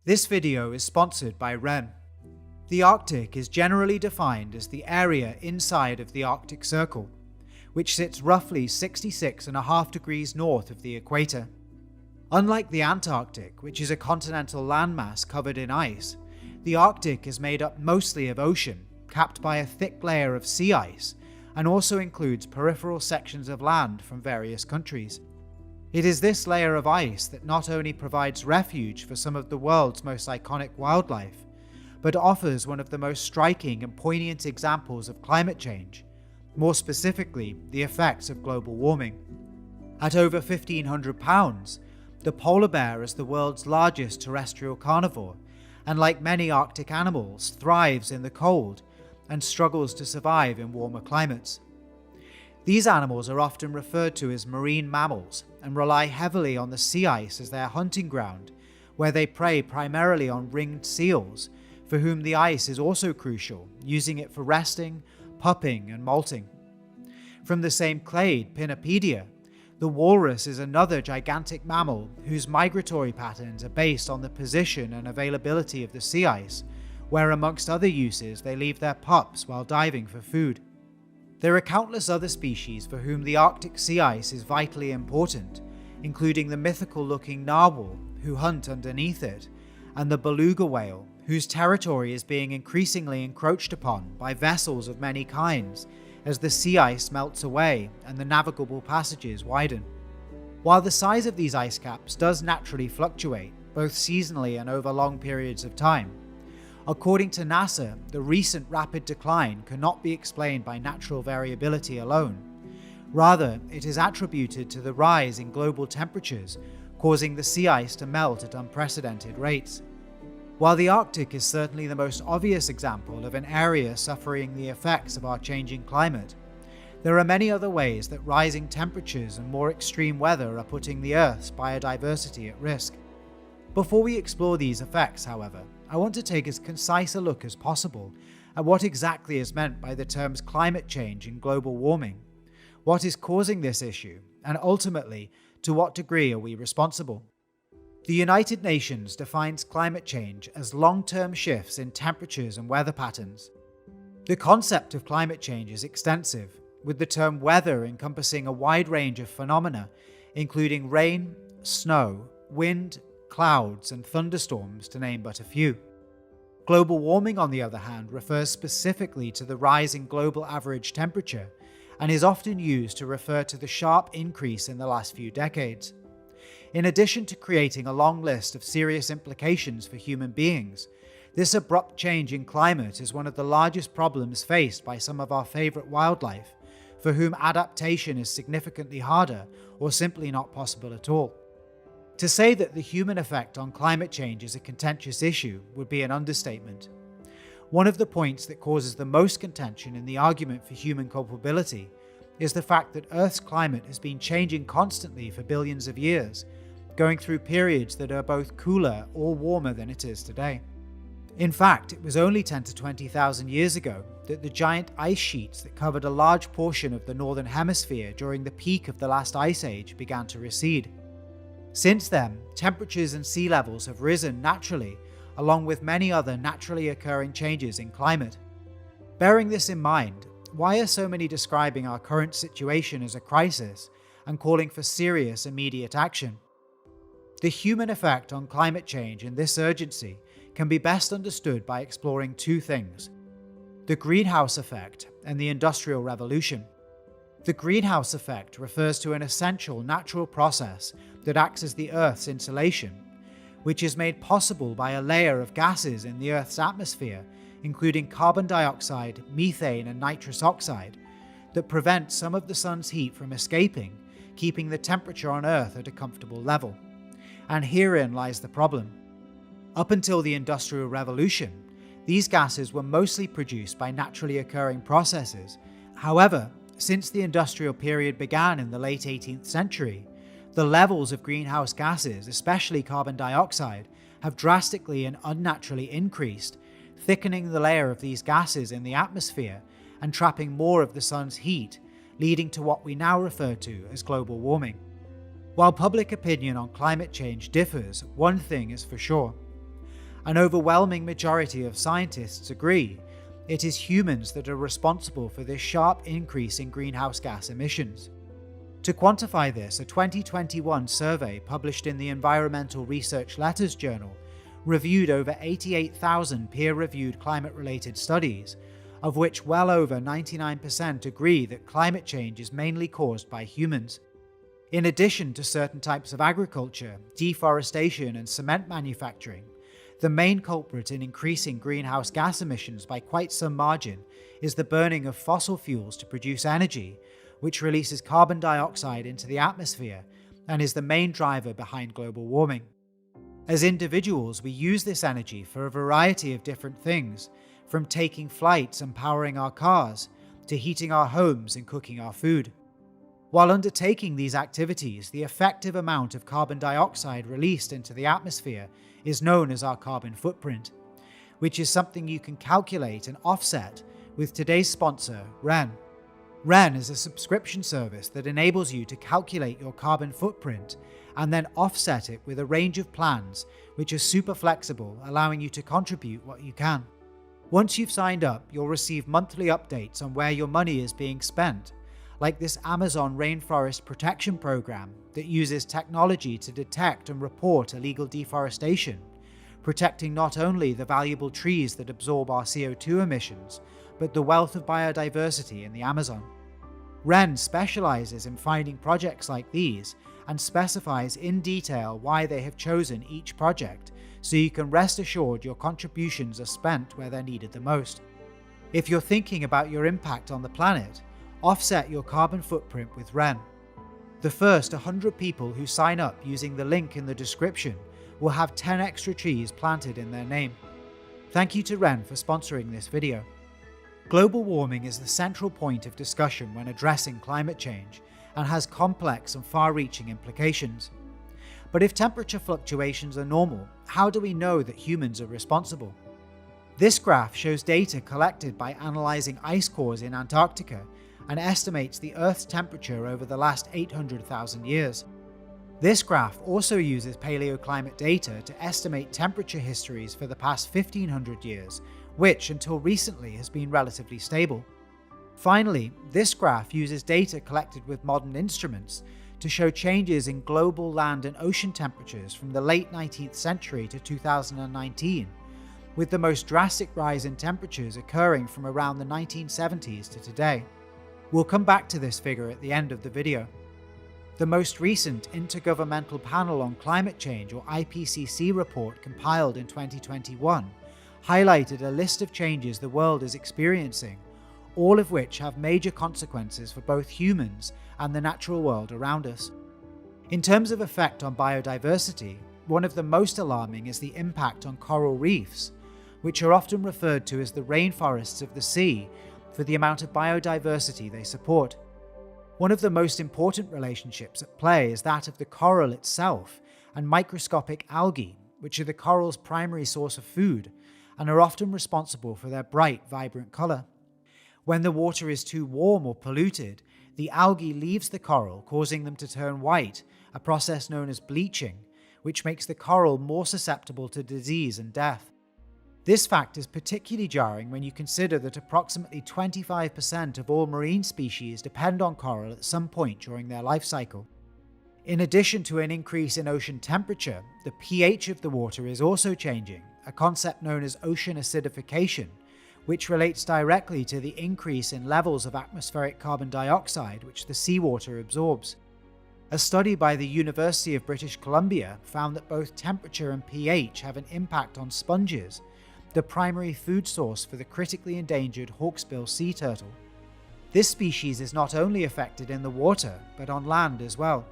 This video is sponsored by REN. The Arctic is generally defined as the area inside of the Arctic Circle, which sits roughly 66.5 degrees north of the equator. Unlike the Antarctic, which is a continental landmass covered in ice, the Arctic is made up mostly of ocean, capped by a thick layer of sea ice, and also includes peripheral sections of land from various countries. It is this layer of ice that not only provides refuge for some of the world's most iconic wildlife, but offers one of the most striking and poignant examples of climate change, more specifically the effects of global warming. At over 1,500 pounds, the polar bear is the world's largest terrestrial carnivore, and like many Arctic animals, thrives in the cold and struggles to survive in warmer climates. These animals are often referred to as marine mammals and rely heavily on the sea ice as their hunting ground, where they prey primarily on ringed seals, for whom the ice is also crucial, using it for resting, pupping, and molting. From the same clade, Pinnipedia, the walrus is another gigantic mammal whose migratory patterns are based on the position and availability of the sea ice, where amongst other uses they leave their pups while diving for food. There are countless other species for whom the Arctic sea ice is vitally important, including the mythical-looking narwhal, who hunt underneath it, and the beluga whale, whose territory is being increasingly encroached upon by vessels of many kinds as the sea ice melts away and the navigable passages widen. While the size of these ice caps does naturally fluctuate, both seasonally and over long periods of time, according to NASA, the recent rapid decline cannot be explained by natural variability alone. Rather, it is attributed to the rise in global temperatures, causing the sea ice to melt at unprecedented rates. While the Arctic is certainly the most obvious example of an area suffering the effects of our changing climate, there are many other ways that rising temperatures and more extreme weather are putting the Earth's biodiversity at risk. Before we explore these effects, however, I want to take as concise a look as possible at what exactly is meant by the terms climate change and global warming, what is causing this issue, and ultimately, to what degree are we responsible. The United Nations defines climate change as long-term shifts in temperatures and weather patterns. The concept of climate change is extensive, with the term weather encompassing a wide range of phenomena, including rain, snow, wind, clouds, and thunderstorms, to name but a few. Global warming, on the other hand, refers specifically to the rise in global average temperature and is often used to refer to the sharp increase in the last few decades. In addition to creating a long list of serious implications for human beings, this abrupt change in climate is one of the largest problems faced by some of our favorite wildlife, for whom adaptation is significantly harder or simply not possible at all. To say that the human effect on climate change is a contentious issue would be an understatement. One of the points that causes the most contention in the argument for human culpability is the fact that Earth's climate has been changing constantly for billions of years, going through periods that are both cooler or warmer than it is today. In fact, it was only 10 to 20,000 years ago that the giant ice sheets that covered a large portion of the northern hemisphere during the peak of the last ice age began to recede. Since then, temperatures and sea levels have risen naturally, along with many other naturally occurring changes in climate. Bearing this in mind, why are so many describing our current situation as a crisis and calling for serious immediate action? The human effect on climate change and this urgency can be best understood by exploring two things: the greenhouse effect and the Industrial Revolution. The greenhouse effect refers to an essential natural process that acts as the Earth's insulation, which is made possible by a layer of gases in the Earth's atmosphere, including carbon dioxide, methane, and nitrous oxide, that prevent some of the sun's heat from escaping, keeping the temperature on Earth at a comfortable level. And herein lies the problem. Up until the Industrial Revolution, these gases were mostly produced by naturally occurring processes. However, since the industrial period began in the late 18th century, the levels of greenhouse gases, especially carbon dioxide, have drastically and unnaturally increased, thickening the layer of these gases in the atmosphere and trapping more of the sun's heat, leading to what we now refer to as global warming. While public opinion on climate change differs, one thing is for sure: An overwhelming majority of scientists agree it is humans that are responsible for this sharp increase in greenhouse gas emissions. To quantify this, a 2021 survey published in the Environmental Research Letters Journal reviewed over 88,000 peer-reviewed climate-related studies, of which well over 99% agree that climate change is mainly caused by humans. In addition to certain types of agriculture, deforestation, and cement manufacturing, the main culprit in increasing greenhouse gas emissions by quite some margin is the burning of fossil fuels to produce energy, which releases carbon dioxide into the atmosphere and is the main driver behind global warming. As individuals, we use this energy for a variety of different things, from taking flights and powering our cars, to heating our homes and cooking our food. While undertaking these activities, the effective amount of carbon dioxide released into the atmosphere is known as our carbon footprint, which is something you can calculate and offset with today's sponsor, Ren. Ren is a subscription service that enables you to calculate your carbon footprint and then offset it with a range of plans which are super flexible, allowing you to contribute what you can. Once you've signed up, you'll receive monthly updates on where your money is being spent, like this Amazon Rainforest Protection Program that uses technology to detect and report illegal deforestation, protecting not only the valuable trees that absorb our CO2 emissions, but the wealth of biodiversity in the Amazon. Ren specializes in finding projects like these and specifies in detail why they have chosen each project, so you can rest assured your contributions are spent where they're needed the most. If you're thinking about your impact on the planet, offset your carbon footprint with Ren. The first 100 people who sign up using the link in the description will have 10 extra trees planted in their name. Thank you to Ren for sponsoring this video. Global warming is the central point of discussion when addressing climate change and has complex and far-reaching implications. But if temperature fluctuations are normal, how do we know that humans are responsible? This graph shows data collected by analyzing ice cores in Antarctica and estimates the Earth's temperature over the last 800,000 years. This graph also uses paleoclimate data to estimate temperature histories for the past 1500 years, which until recently has been relatively stable. Finally, this graph uses data collected with modern instruments to show changes in global land and ocean temperatures from the late 19th century to 2019, with the most drastic rise in temperatures occurring from around the 1970s to today. We'll come back to this figure at the end of the video. The most recent Intergovernmental Panel on Climate Change, or IPCC report compiled in 2021, highlighted a list of changes the world is experiencing, all of which have major consequences for both humans and the natural world around us. In terms of effect on biodiversity, one of the most alarming is the impact on coral reefs, which are often referred to as the rainforests of the sea for the amount of biodiversity they support. One of the most important relationships at play is that of the coral itself and microscopic algae, which are the coral's primary source of food and are often responsible for their bright, vibrant color. When the water is too warm or polluted, the algae leaves the coral, causing them to turn white, a process known as bleaching, which makes the coral more susceptible to disease and death. This fact is particularly jarring when you consider that approximately 25% of all marine species depend on coral at some point during their life cycle. In addition to an increase in ocean temperature, the pH of the water is also changing, a concept known as ocean acidification, which relates directly to the increase in levels of atmospheric carbon dioxide which the seawater absorbs. A study by the University of British Columbia found that both temperature and pH have an impact on sponges, the primary food source for the critically endangered hawksbill sea turtle. This species is not only affected in the water, but on land as well.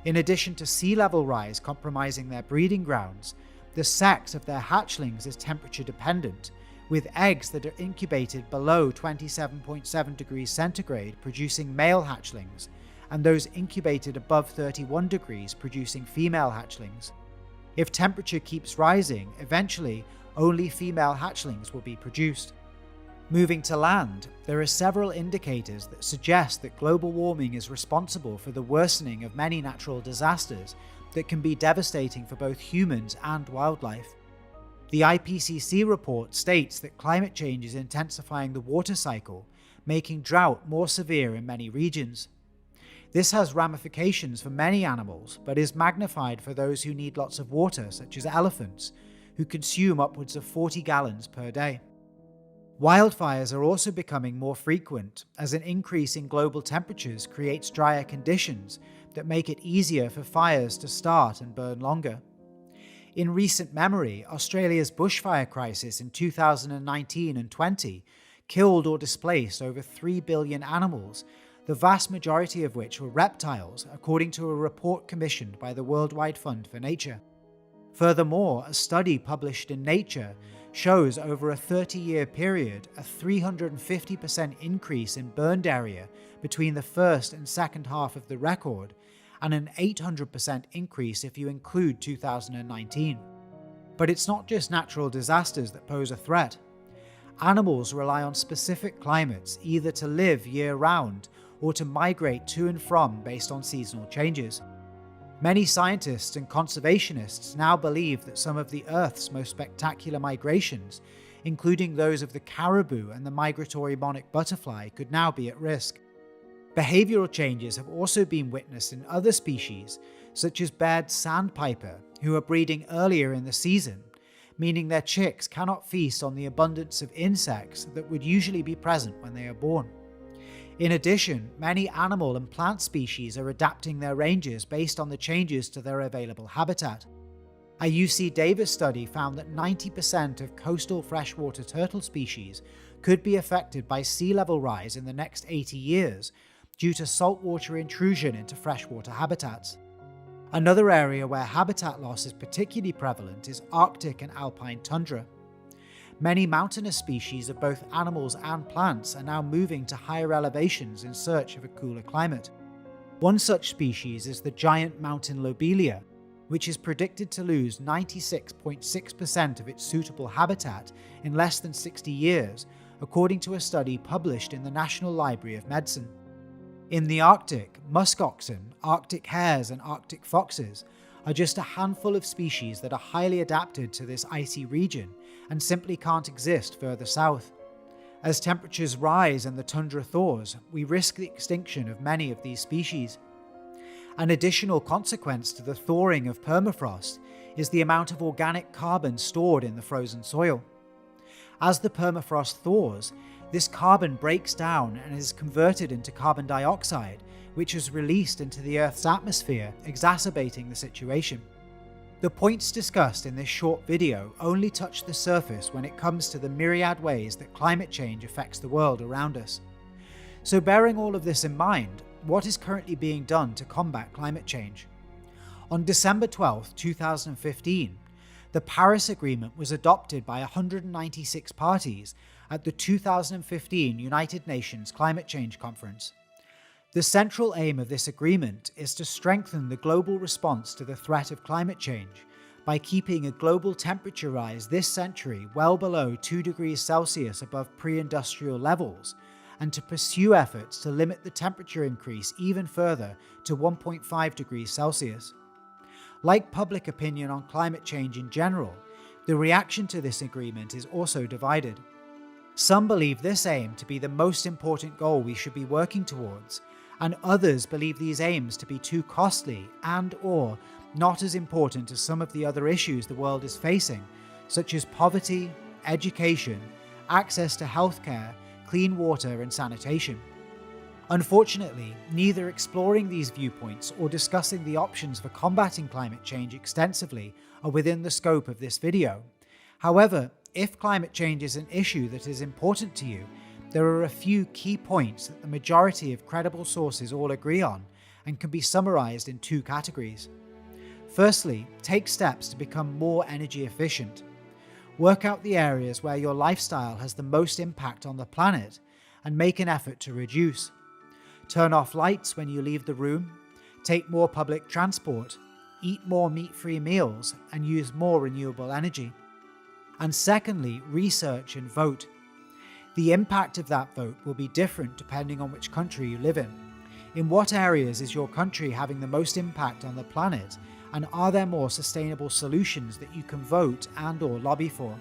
In addition to sea level rise compromising their breeding grounds, the sex of their hatchlings is temperature dependent, with eggs that are incubated below 27.7 degrees centigrade producing male hatchlings, and those incubated above 31 degrees producing female hatchlings. If temperature keeps rising, eventually only female hatchlings will be produced. Moving to land, there are several indicators that suggest that global warming is responsible for the worsening of many natural disasters that can be devastating for both humans and wildlife. The IPCC report states that climate change is intensifying the water cycle, making drought more severe in many regions. This has ramifications for many animals, but is magnified for those who need lots of water, such as elephants, who consume upwards of 40 gallons per day. Wildfires are also becoming more frequent, as an increase in global temperatures creates drier conditions that make it easier for fires to start and burn longer. In recent memory, Australia's bushfire crisis in 2019 and 20 killed or displaced over 3 billion animals, the vast majority of which were reptiles, according to a report commissioned by the Worldwide Fund for Nature. Furthermore, a study published in Nature shows over a 30-year period a 350% increase in burned area between the first and second half of the record, and an 800% increase if you include 2019. But it's not just natural disasters that pose a threat. Animals rely on specific climates either to live year-round or to migrate to and from based on seasonal changes. Many scientists and conservationists now believe that some of the Earth's most spectacular migrations, including those of the caribou and the migratory monarch butterfly, could now be at risk. Behavioral changes have also been witnessed in other species, such as Baird's sandpiper, who are breeding earlier in the season, meaning their chicks cannot feast on the abundance of insects that would usually be present when they are born. In addition, many animal and plant species are adapting their ranges based on the changes to their available habitat. A UC Davis study found that 90% of coastal freshwater turtle species could be affected by sea level rise in the next 80 years due to saltwater intrusion into freshwater habitats. Another area where habitat loss is particularly prevalent is Arctic and alpine tundra. Many mountainous species of both animals and plants are now moving to higher elevations in search of a cooler climate. One such species is the giant mountain lobelia, which is predicted to lose 96.6% of its suitable habitat in less than 60 years, according to a study published in the National Library of Medicine. In the Arctic, muskoxen, Arctic hares, and Arctic foxes are just a handful of species that are highly adapted to this icy region and simply can't exist further south. As temperatures rise and the tundra thaws, we risk the extinction of many of these species. An additional consequence to the thawing of permafrost is the amount of organic carbon stored in the frozen soil. As the permafrost thaws, this carbon breaks down and is converted into carbon dioxide, which is released into the Earth's atmosphere, exacerbating the situation. The points discussed in this short video only touch the surface when it comes to the myriad ways that climate change affects the world around us. So bearing all of this in mind, what is currently being done to combat climate change? On December 12, 2015, the Paris Agreement was adopted by 196 parties at the 2015 United Nations Climate Change Conference. The central aim of this agreement is to strengthen the global response to the threat of climate change by keeping a global temperature rise this century well below 2 degrees Celsius above pre-industrial levels, and to pursue efforts to limit the temperature increase even further to 1.5 degrees Celsius. Like public opinion on climate change in general, the reaction to this agreement is also divided. Some believe this aim to be the most important goal we should be working towards, and others believe these aims to be too costly and/or not as important as some of the other issues the world is facing, such as poverty, education, access to healthcare, clean water, and sanitation. Unfortunately, neither exploring these viewpoints or discussing the options for combating climate change extensively are within the scope of this video. However, if climate change is an issue that is important to you, there are a few key points that the majority of credible sources all agree on and can be summarized in 2 categories. Firstly, take steps to become more energy efficient. Work out the areas where your lifestyle has the most impact on the planet and make an effort to reduce. Turn off lights when you leave the room, take more public transport, eat more meat-free meals, and use more renewable energy. And secondly, research and vote. The impact of that vote will be different depending on which country you live in. In what areas is your country having the most impact on the planet, And are there more sustainable solutions that you can vote and/or lobby for?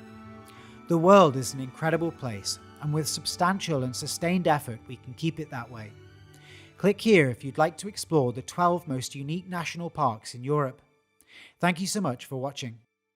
The world is an incredible place, and with substantial and sustained effort, we can keep it that way. Click here if you'd like to explore the 12 most unique national parks in Europe. Thank you so much for watching.